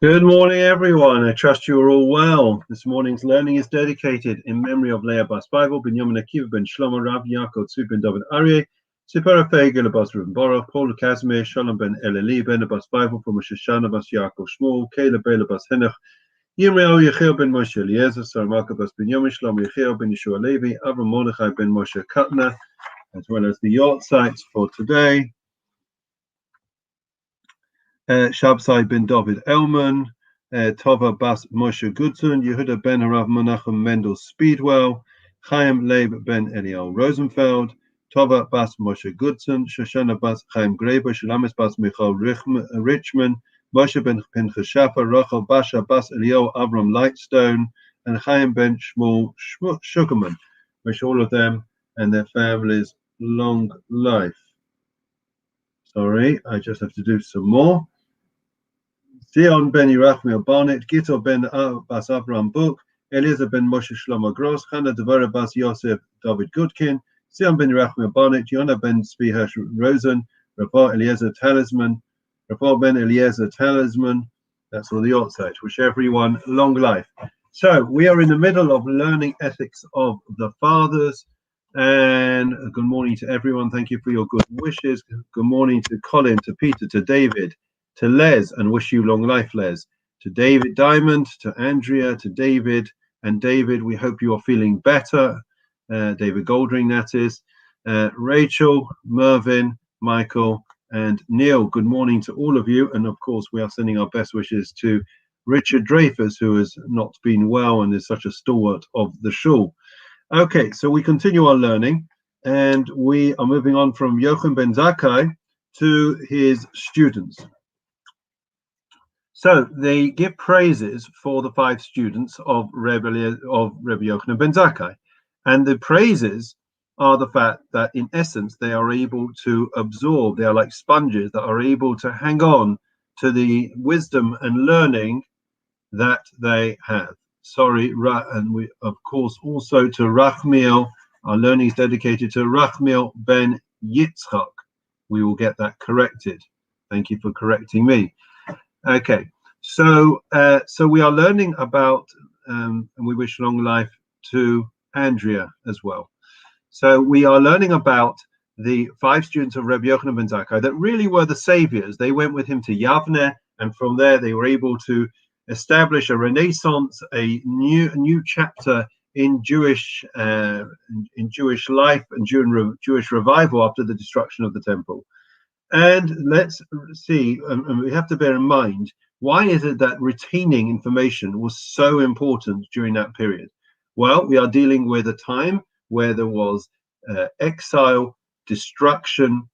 Good morning, everyone. I trust you are all well. This morning's learning is dedicated in memory of Leah Bas Bible, Binyamin Akiva ben Shlomo Rav Yaakov Tzvi ben David Aryeh, Sipara Feigen Bas Reuben Baruch, Paul Casimir, Shalom ben Eleli ben Bas Bible from Moshe Shana Bas Yaakov Shmuel, Caleb Bela Bas Henoch, Yirmiyahu Yechiel ben Moshe Eliezer, Saramaka Bas Binyamin, Shlomo Yechiel ben Yeshua Levi, Avram Mordechai ben Moshe Katna, as well as the yacht sites for today. Shabsai ben David Elman, Tova Bas Moshe Goodson, Yehuda ben Harav Menachem Mendel Speedwell, Chaim Leib ben Eliel Rosenfeld, Tova Bas Moshe Goodson, Shoshana Bas Chaim Graber, Shalamis Bas Michal Richman, Moshe ben Pinchas Shaffer, Rachel Basha Bas Eliel Avram Lightstone, and Chaim ben Shmuel Sugarman. Wish all of them and their families long life. Sorry, I just have to do some more. Zion ben Yerachmiel Barnett, Gito ben Bas Avram Book, Eliezer ben Moshe Shlomo Gross, Hannah Devora Bas Yosef David Goodkin, Zion ben Yerachmiel Barnett, Yonah ben Tzvi Hirsch Rosen, Rafa Eliezer Talisman, Rafa ben Eliezer Talisman. That's all the outside. Wish everyone long life. So we are in the middle of learning ethics of the fathers. And good morning to everyone. Thank you for your good wishes. Good morning to Colin, to Peter, to David, to Les, and wish you long life, Les, to David Diamond, to Andrea, to David, and David, we hope you are feeling better. David Goldring, that is. Rachel, Mervyn, Michael, and Neil, good morning to all of you. And of course, we are sending our best wishes to Richard Dreyfus, who has not been well and is such a stalwart of the shul. Okay, so we continue our learning, and we are moving on from Yochanan ben Zakkai to his students. So they give praises for the 5 students of Rebbe Yochanan ben Zakkai, and the praises are the fact that in essence they are able to absorb, they are like sponges that are able to hang on to the wisdom and learning that they have. Sorry, and we of course also to Rachmiel, our learning is dedicated to Rachmiel ben Yitzchak. We will get that corrected. Thank you for correcting me. Okay, so we are learning about, and we wish long life to Andrea as well. So we are learning about the 5 students of Rebbe Yochanan ben Zakkai that really were the saviors. They went with him to Yavne, and from there they were able to establish a renaissance, a new chapter in Jewish life and Jewish revival after the destruction of the temple. And let's see, and we have to bear in mind, why is it that retaining information was so important during that period? Well, we are dealing with a time where there was exile, destruction,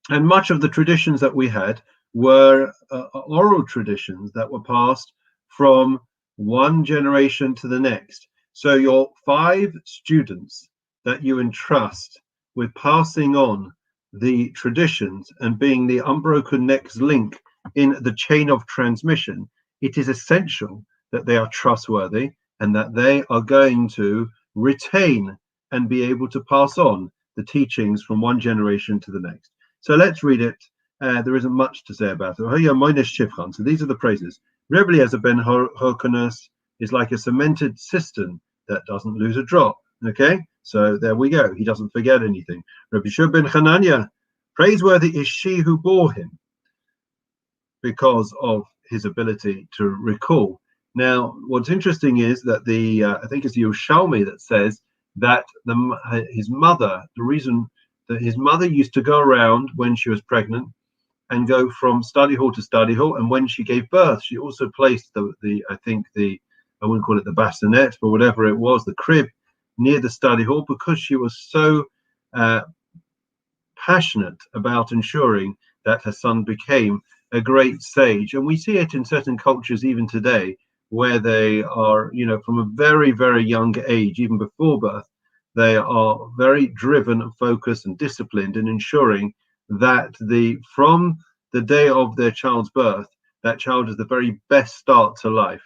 and much of the traditions that we had were oral traditions that were passed from one generation to the next. So your 5 students that you entrust with passing on the traditions and being the unbroken next link in the chain of transmission, it is essential that they are trustworthy and that they are going to retain and be able to pass on the teachings from one generation to the next. So let's read it. There isn't much to say about it. So these are the praises. Rebbe Eliezer ben Hyrcanus is like a cemented cistern that doesn't lose a drop. Okay, so there we go. He doesn't forget anything. Rabbi Shua ben Hanania, praiseworthy is she who bore him because of his ability to recall. Now, what's interesting is that I think it's the Yerushalmi that says that his mother, the reason that his mother used to go around when she was pregnant and go from study hall to study hall, and when she gave birth, she also placed I wouldn't call it the bassinet, but whatever it was, the crib near the study hall, because she was so passionate about ensuring that her son became a great sage. And we see it in certain cultures even today, where they are, from a very, very young age, even before birth, they are very driven and focused and disciplined in ensuring that from the day of their child's birth, that child is the very best start to life.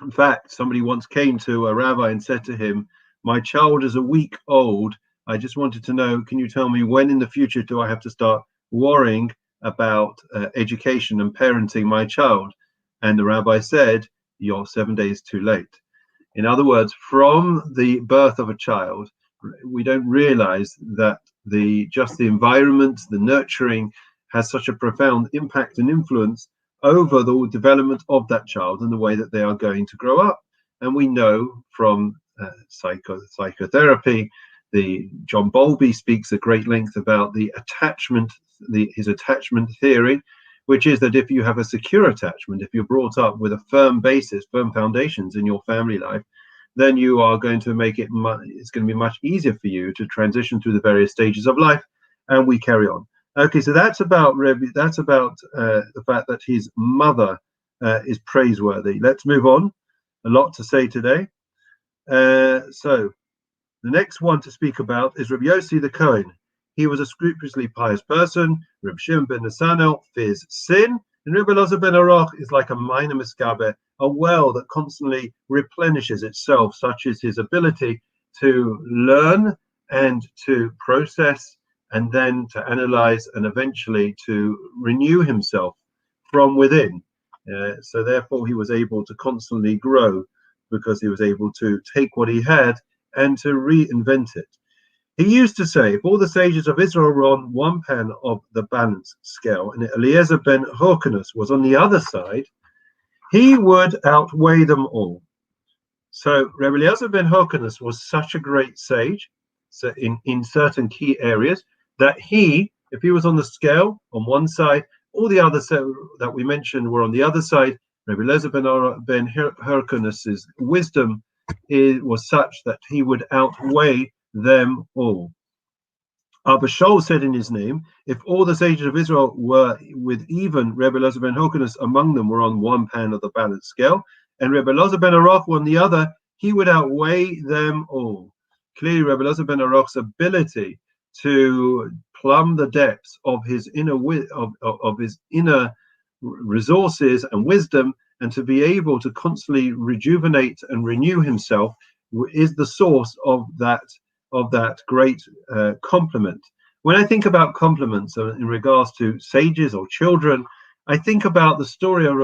In fact, somebody once came to a rabbi and said to him, "My child is a week old. I just wanted to know, can you tell me when in the future do I have to start worrying about education and parenting my child?" And the rabbi said, "You're 7 days too late." In other words, from the birth of a child, we don't realize that just the environment, the nurturing, has such a profound impact and influence over the development of that child and the way that they are going to grow up. And we know from psychotherapy, John Bowlby speaks at great length about the attachment, his attachment theory, which is that if you have a secure attachment, if you're brought up with a firm basis, firm foundations in your family life, then you are going to make it, it's going to be much easier for you to transition through the various stages of life. And we carry on. Okay, so that's about the fact that his mother is praiseworthy. Let's move on. A lot to say today. So the next one to speak about is Rabbi Yossi the Cohen. He was a scrupulously pious person. Rabbi Shimon ben Nesanel fears sin. And Rabbi Elazar ben Aruch is like a minor miskaber, a well that constantly replenishes itself, such is his ability to learn and to process and then to analyze and eventually to renew himself from within. So therefore he was able to constantly grow because he was able to take what he had and to reinvent it. He used to say, if all the sages of Israel were on one pan of the balance scale and Eliezer ben Hyrcanus was on the other side, he would outweigh them all. So Rabbi Eliezer ben Hyrcanus was such a great sage, so in certain key areas, that if he was on the scale on one side, all the others that we mentioned were on the other side. Rabbi Eliezer ben Hyrcanus's wisdom was such that he would outweigh them all. Abba Shaul said in his name, if all the sages of Israel were with even Rabbi Eliezer ben Hyrcanus among them were on one pan of the balance scale, and Rabbi Elazar ben Aruch on the other, he would outweigh them all. Clearly, Rabbi Elazar ben Aruch's ability to plumb the depths of his inner resources and wisdom, and to be able to constantly rejuvenate and renew himself, is the source of that great compliment. When I think about compliments in regards to sages or children, I think about the story of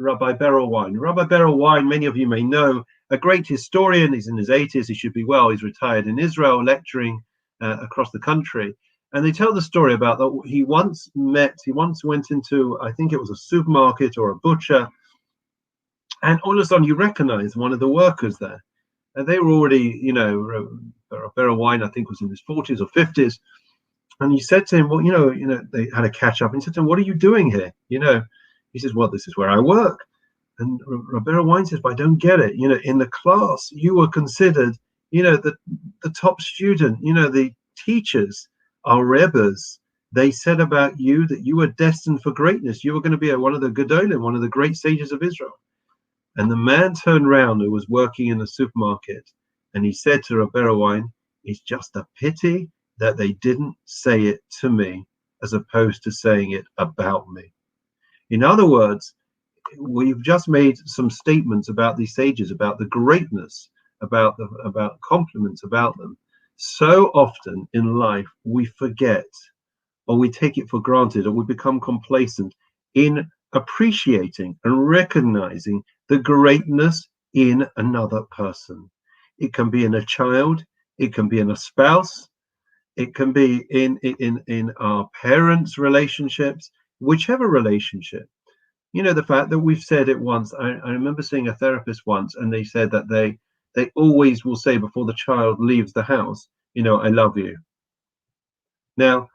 Rabbi Berel Wein. Rabbi Berel Wein, many of you may know, a great historian. He's in his 80s. He should be well. He's retired in Israel, lecturing across the country. And they tell the story about that he once went into, I think it was a supermarket or a butcher, and all of a sudden you recognize one of the workers there. And they were already, Berel Wein, I think, was in his 40s or 50s. And he said to him, well, they had a catch up. And he said to him, what are you doing here? He says, well, this is where I work. And Berel Wein says, but I don't get it. In the class, you were considered, the top student, the teachers, our rebbes, they said about you that you were destined for greatness. You were going to be one of the Gedolim, one of the great sages of Israel. And the man turned round who was working in the supermarket, and he said to Rabbi Berel Wein, it's just a pity that they didn't say it to me as opposed to saying it about me. In other words, we've just made some statements about these sages, about the greatness, about compliments about them. So often in life we forget, or we take it for granted, or we become complacent in appreciating and recognizing the greatness in another person. It can be in a child, it can be in a spouse, it can be in our parents' relationships, whichever relationship. The fact that we've said it once, I remember seeing a therapist once, and they said that they always will say before the child leaves the house, I love you. Now,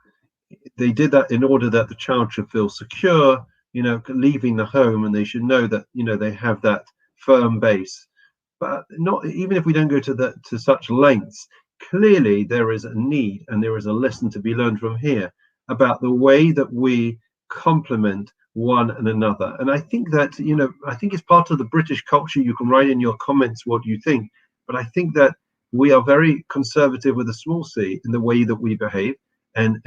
they did that in order that the child should feel secure, leaving the home, and they should know that, they have that firm base. But not even if we don't go to such lengths, clearly there is a need and there is a lesson to be learned from here about the way that we complement one and another. And I think that, I think it's part of the British culture. You can write in your comments what you think, but I think that we are very conservative with a small c in the way that we behave, and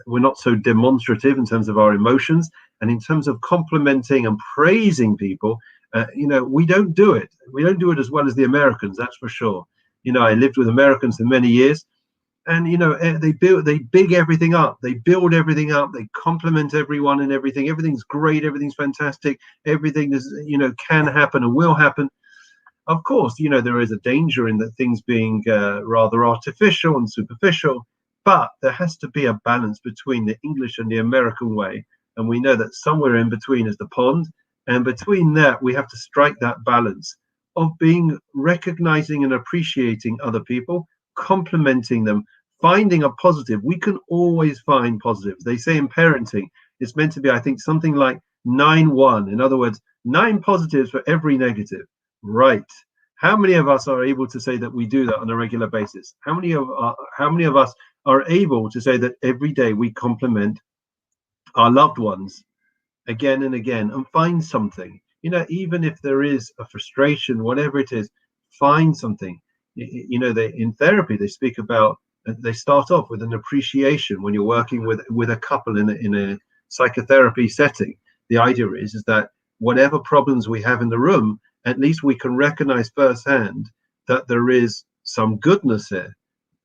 we're not so demonstrative in terms of our emotions, and in terms of complimenting and praising people. We don't do it. We don't do it as well as the Americans, that's for sure. I lived with Americans for many years, and they big everything up, they build everything up, they compliment everyone and everything. Everything's great, everything's fantastic, everything is can happen and will happen. Of course, there is a danger in that things being rather artificial and superficial, but there has to be a balance between the English and the American way, and we know that somewhere in between is the pond, and between that we have to strike that balance of recognizing and appreciating other people, complimenting them, finding a positive. We can always find positives. They say in parenting it's meant to be, I think, something like 9-1. In other words, 9 positives for every negative. Right. How many of us are able to say that we do that on a regular basis? How many of us are able to say that every day we compliment our loved ones again and again and find something? Even if there is a frustration, whatever it is, find something. In therapy they speak about, they start off with an appreciation when you're working with a couple in a psychotherapy setting. The idea is that whatever problems we have in the room, at least we can recognize firsthand that there is some goodness here.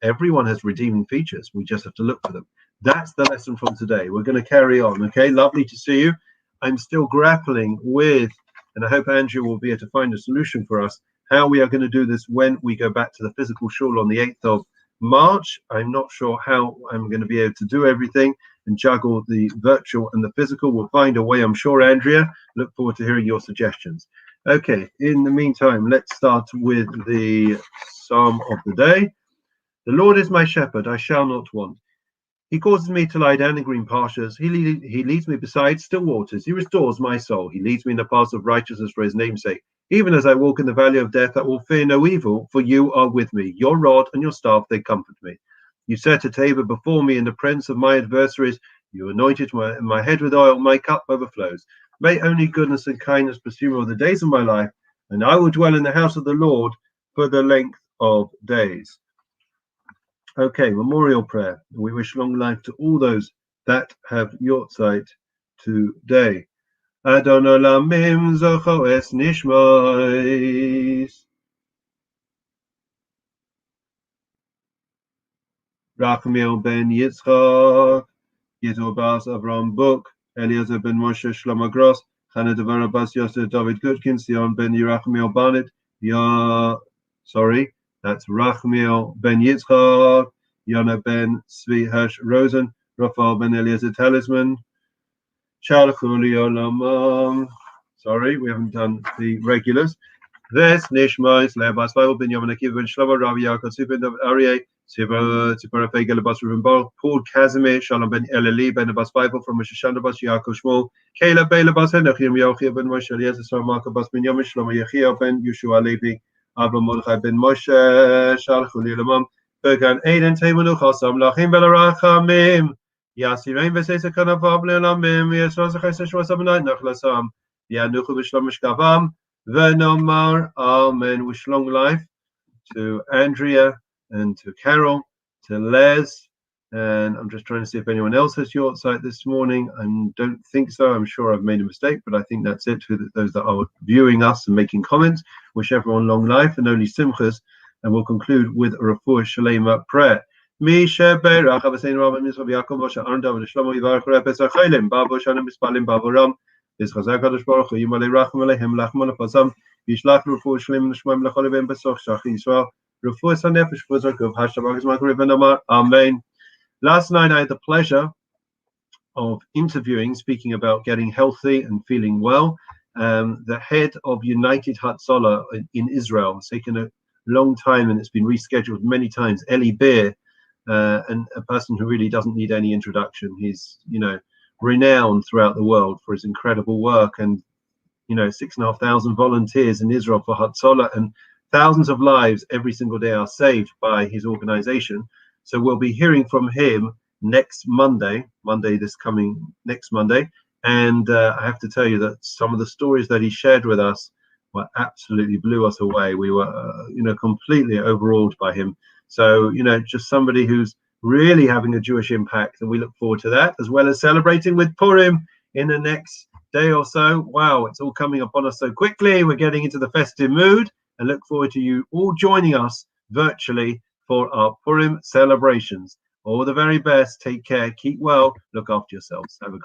Everyone has redeeming features. We just have to look for them. That's the lesson from today. We're going to carry on. Okay, lovely to see you. I'm still grappling with, and I hope Andrew will be able to find a solution for us, how we are going to do this when we go back to the physical shul on the 8th of March. I'm not sure how I'm going to be able to do everything and juggle the virtual and the physical. We'll find a way, I'm sure, Andrea. Look forward to hearing your suggestions. Okay, in the meantime, let's start with the Psalm of the day. The Lord is my shepherd, I shall not want. He causes me to lie down in green pastures. He leads me beside still waters. He restores my soul. He leads me in the paths of righteousness for his name's sake. Even as I walk in the valley of death, I will fear no evil, for you are with me. Your rod and your staff, they comfort me. You set a table before me in the presence of my adversaries. You anointed my head with oil. My cup overflows. May only goodness and kindness pursue me all the days of my life, and I will dwell in the house of the Lord for the length of days. Okay, memorial prayer. We wish long life to all those that have Yortzeit today. Adon Olamim Zocho Es Nishmais. Rachmiel ben Yitzchak, Yitzhak Bas Avram Book, Eliezer ben Moshe Shlomo Gross, Chana Devar Bas Yosef David Gutkin, Sion ben Yerachmiel Barnett, that's Rachmiel ben Yitzchak, Yona ben Zvi Hirsch Rosen, Raphael ben Eliezer Talisman, Shalchuli Olamam. Sorry, we haven't done the regulars. Ves Nishmais Lebas Bible ben Yom Akiva ben Shlomo Rav Yaakov Sibin Aryeh Tzipora Fegel Bas Reuven Bo Paul Casimir Shalom ben Eleli ben Bas Bible from Rosh Hashanah Bas Yaakov Shmuel Caleb Bela Bas Henachim Yochia ben Moshe Eliezer Marco Bas ben Yom Shlomo Yechia ben Yeshua Levi Avram Mordechai ben Moshe Shalchuli Olamam Bergan Eden Teimanu Chasam Lachim Belarachamim Yasirein Vesesa Kanavav Lelamim Yesros Chesed Shvasam Nachlasam Yanuchu B'Shlom Mishkavam Venomar, amen. Wish long life to Andrea and to Carol, to Les, and I'm just trying to see if anyone else has Yortzeit this morning. I don't think so. I'm sure I've made a mistake, but I think that's it for those that are viewing us and making comments. Wish everyone long life and only simchas, and we'll conclude with a refuah shalema prayer. Misha Berach Avasein Rabbi Mitzvah Yaakov Moshe Aaron David Shlomo Yivarech Repes Achaylim Bavo Shana Mispalim Bavo Ram. Yischazak Kadosh Baruch Hu Yimalei Rachem Aleichem Lachman Afasam Yishlach Refuah Shalem Nishmaim Lachol Evim Besoch Shach Yisrael Refuah Sanefesh Fuzarkov Hashabach Zmakar Ben Amar Amen. Last night I had the pleasure of interviewing, speaking about getting healthy and feeling well, the head of United Hatzalah in Israel. It's taken a long time and it's been rescheduled many times. Eli Beer, and a person who really doesn't need any introduction. He's renowned throughout the world for his incredible work, and 6,500 volunteers in Israel for Hatzalah, and thousands of lives every single day are saved by his organization. So we'll be hearing from him next Monday, next Monday. And I have to tell you that some of the stories that he shared with us were absolutely blew us away. We were, completely overawed by him. So, just somebody who's really having a Jewish impact, and we look forward to that, as well as celebrating with Purim in the next day or so. Wow, it's all coming upon us so quickly. We're getting into the festive mood, and look forward to you all joining us virtually for for our Purim celebrations. All the very best. Take care. Keep well. Look after yourselves. Have a great